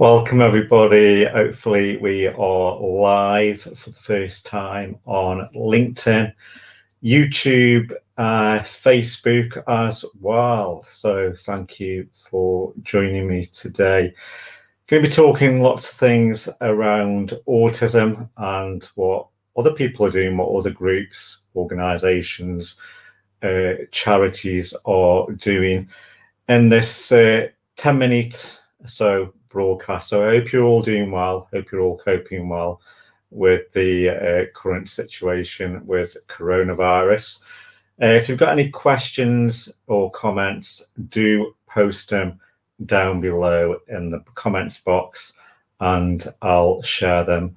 Welcome everybody. Hopefully we are live for the first time on LinkedIn, YouTube, Facebook as well. So thank you for joining me today. Going to be talking lots of things around autism and what other people are doing, what other groups, organisations, charities are doing in this 10-minute broadcast. So I hope you're all doing well. Hope you're all coping well with the current situation with coronavirus. If you've got any questions or comments, do post them down below in the comments box and I'll share them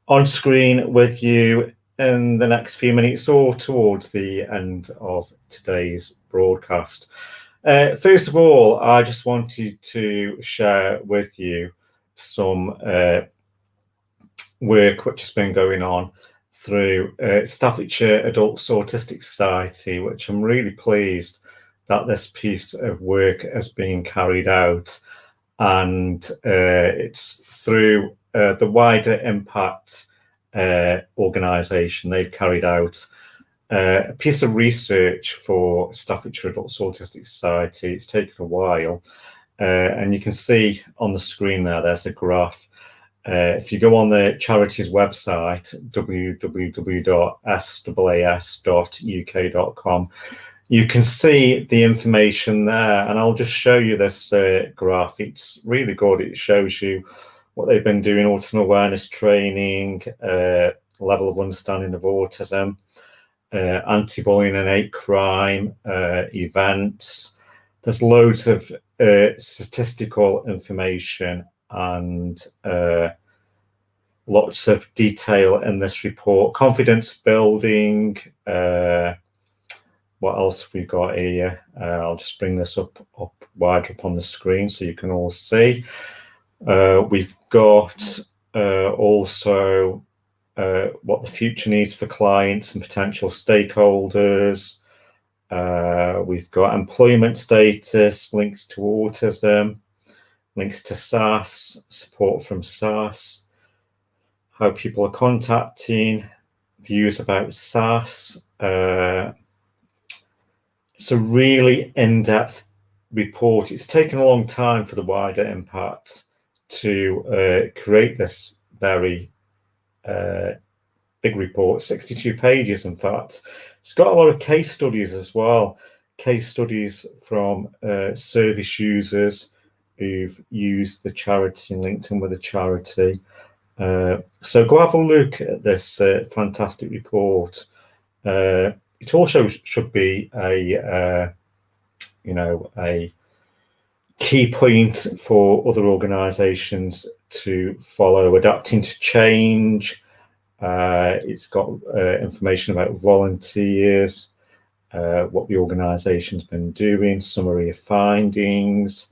on screen with you in the next few minutes or towards the end of today's broadcast. First of all, I just wanted to share with you some work which has been going on through Staffordshire Adults Autistic Society, which I'm really pleased that this piece of work has been carried out. And it's through the Wider Impact organisation. They've carried out a piece of research for Staffordshire Adults Autistic Society. It's taken a while, and you can see on the screen there's a graph. If you go on the charity's website, www.saas.uk.com, you can see the information there, and I'll just show you this graph. It's really good. It shows you what they've been doing, autism awareness training, level of understanding of autism, anti-bullying and hate crime events. There's loads of statistical information and lots of detail in this report. Confidence building. What else have we got here? I'll just bring this up wider up on the screen so you can all see. We've got also what the future needs for clients and potential stakeholders. We've got employment status, links to autism, links to SAAS, support from SAAS, how people are contacting, views about SAAS. It's a really in-depth report. It's taken a long time for the Wider Impact to create this very big report, 62 pages in fact. It's got a lot of case studies as well, case studies from service users who've used the charity and linked in with the charity. So go have a look at this fantastic report. It also should be a key point for other organisations to follow. Adapting to change. It's got information about volunteers, what the organisation's been doing, summary of findings,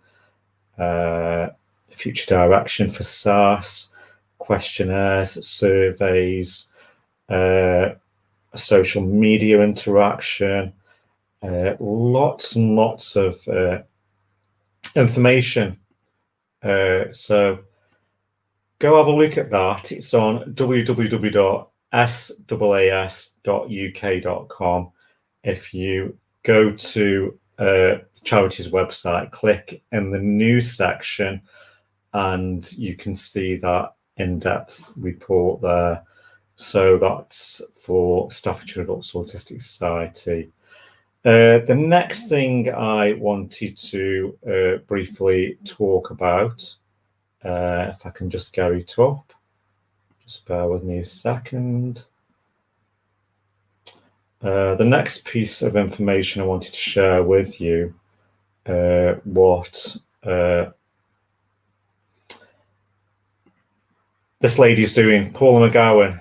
future direction for SAAS, questionnaires, surveys, social media interaction, lots and lots of information. So go have a look at that. It's on www.saas.uk.com. If you go to the charity's website, click in the news section, and you can see that in-depth report there. So that's for Staffordshire Adults Autistic Society. The next thing I wanted to briefly talk about, if I can just get it up, just bear with me a second. The next piece of information I wanted to share with you, what this lady's doing, Paula McGowan,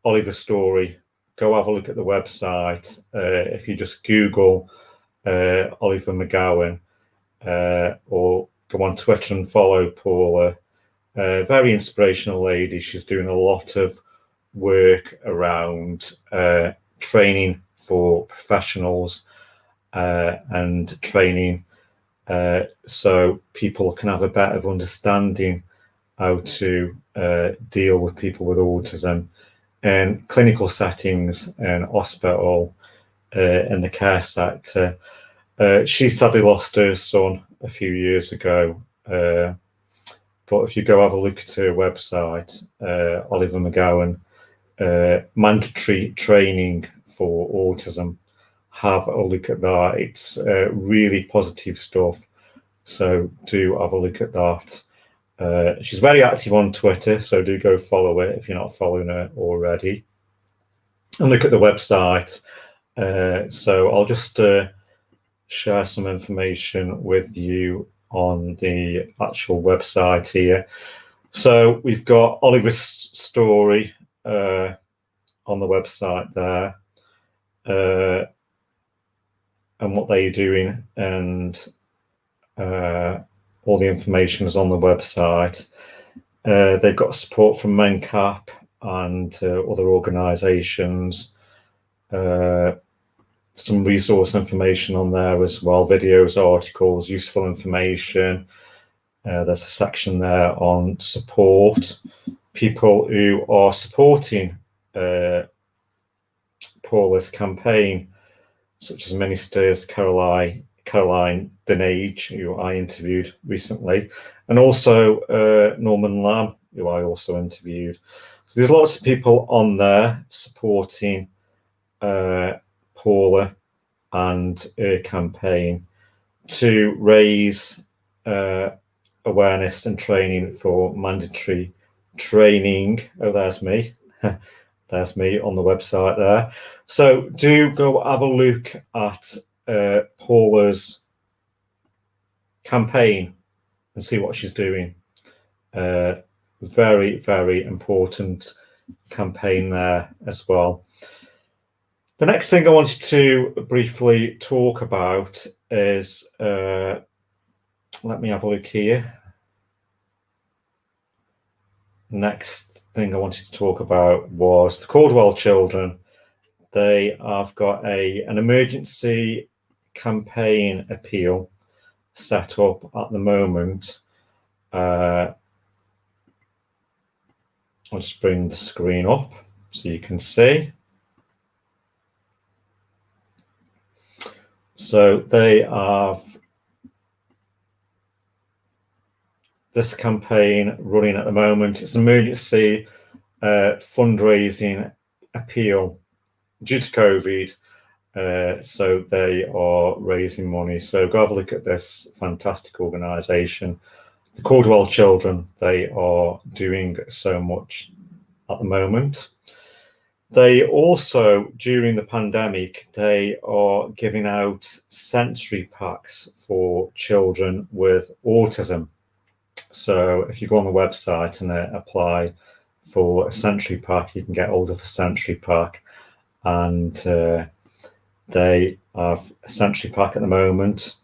Oliver's story. Go have a look at the website. If you just Google Oliver McGowan, or go on Twitter and follow Paula. Very inspirational lady. She's doing a lot of work around training for professionals and training so people can have a better understanding how to deal with people with autism in clinical settings and hospital, in the care sector. She sadly lost her son a few years ago, but if you go have a look at her website, Oliver McGowan, mandatory training for autism, have a look at that. It's really positive stuff, so do have a look at that. She's very active on Twitter, so do go follow her if you're not following her already, and look at the website. So I'll just share some information with you on the actual website here. So we've got Oliver's story on the website there, and what they're doing, and all the information is on the website. They've got support from MenCap and other organisations. Some resource information on there as well, videos, articles, useful information. There's a section there on support, people who are supporting Paula's campaign, such as Ministers Caroline Denage, who I interviewed recently, and also Norman Lamb, who I also interviewed. So there's lots of people on there supporting Paula and her campaign to raise awareness and training for mandatory training. Oh, there's me. There's me on the website there. So do go have a look at Paula's campaign and see what she's doing. Very, very important campaign there as well. The next thing I wanted to briefly talk about is, let me have a look here. Next thing I wanted to talk about was the Caldwell Children. They have got an emergency campaign appeal set up at the moment. I'll just bring the screen up so you can see. So they have this campaign running at the moment. It's an emergency fundraising appeal due to COVID. So they are raising money. So go have a look at this fantastic organisation, the Caldwell Children. They are doing so much at the moment. They also, during the pandemic, they are giving out sensory packs for children with autism. So if you go on the website and apply for a sensory pack, you can get hold of a sensory pack. And they have a sensory pack at the moment.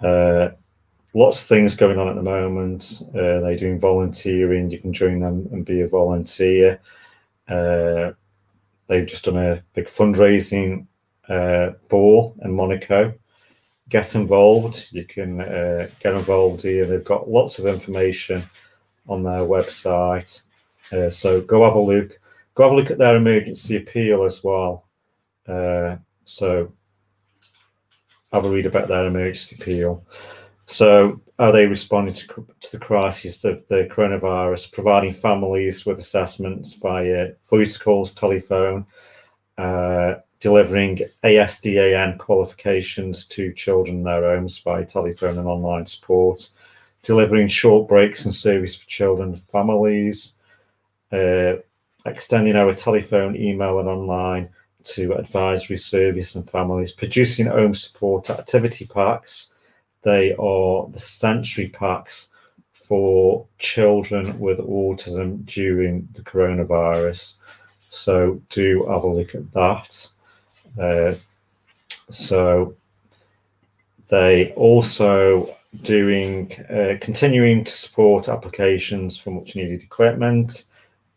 Lots of things going on at the moment. They're doing volunteering. You can join them and be a volunteer. They've just done a big fundraising ball in Monaco. Get involved. You can get involved here. They've got lots of information on their website. So go have a look. Go have a look at their emergency appeal as well. So have a read about their emergency appeal. So are they responding to the crisis of the coronavirus, providing families with assessments via voice calls, telephone, delivering ASDAN qualifications to children in their homes by telephone and online support, delivering short breaks and service for children and families, extending our telephone, email and online to advisory service and families, producing home support activity packs. They are the sensory packs for children with autism during the coronavirus. So do have a look at that. So they also doing continuing to support applications for much needed equipment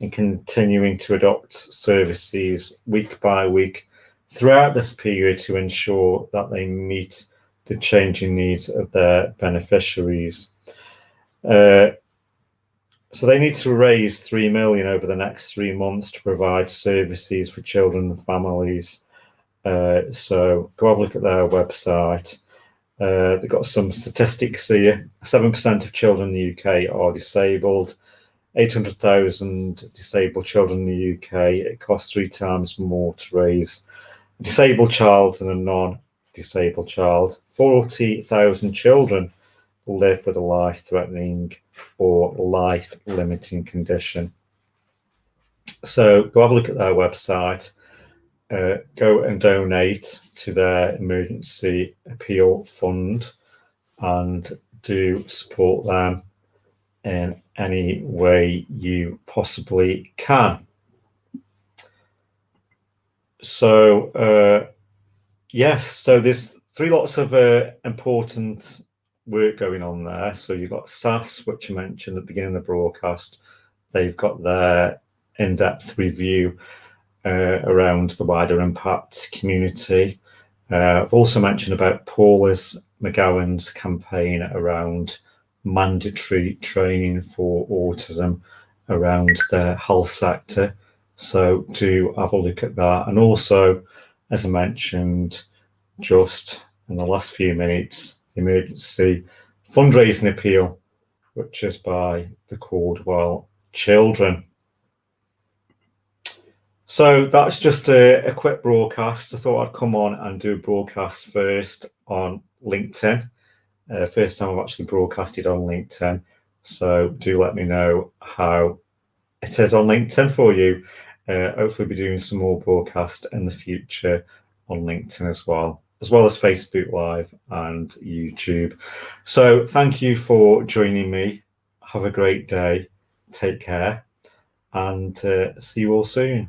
and continuing to adopt services week by week throughout this period to ensure that they meet the changing needs of their beneficiaries. So they need to raise 3 million over the next 3 months to provide services for children and families. So go have a look at their website. They've got some statistics here. 7% of children in the UK are disabled. 800,000 disabled children in the UK. It costs 3 times more to raise a disabled child than a non-disabled child. 40,000 children live with a life-threatening or life-limiting condition. So go have a look at their website. Go and donate to their emergency appeal fund and do support them in any way you possibly can. So yes, so there's 3 lots of important work going on there. So you've got SAS, which I mentioned at the beginning of the broadcast. They've got their in-depth review around the wider impact community. I've also mentioned about Paula's McGowan's campaign around mandatory training for autism around the health sector. So do have a look at that. And also, as I mentioned just in the last few minutes, the emergency fundraising appeal, which is by the Caldwell Children. So that's just a quick broadcast. I thought I'd come on and do a broadcast first on LinkedIn. First time I've actually broadcasted on LinkedIn. So do let me know how it is on LinkedIn for you. Hopefully be doing some more broadcasts in the future on LinkedIn as well as Facebook Live and YouTube. So thank you for joining me. Have a great day. Take care and see you all soon.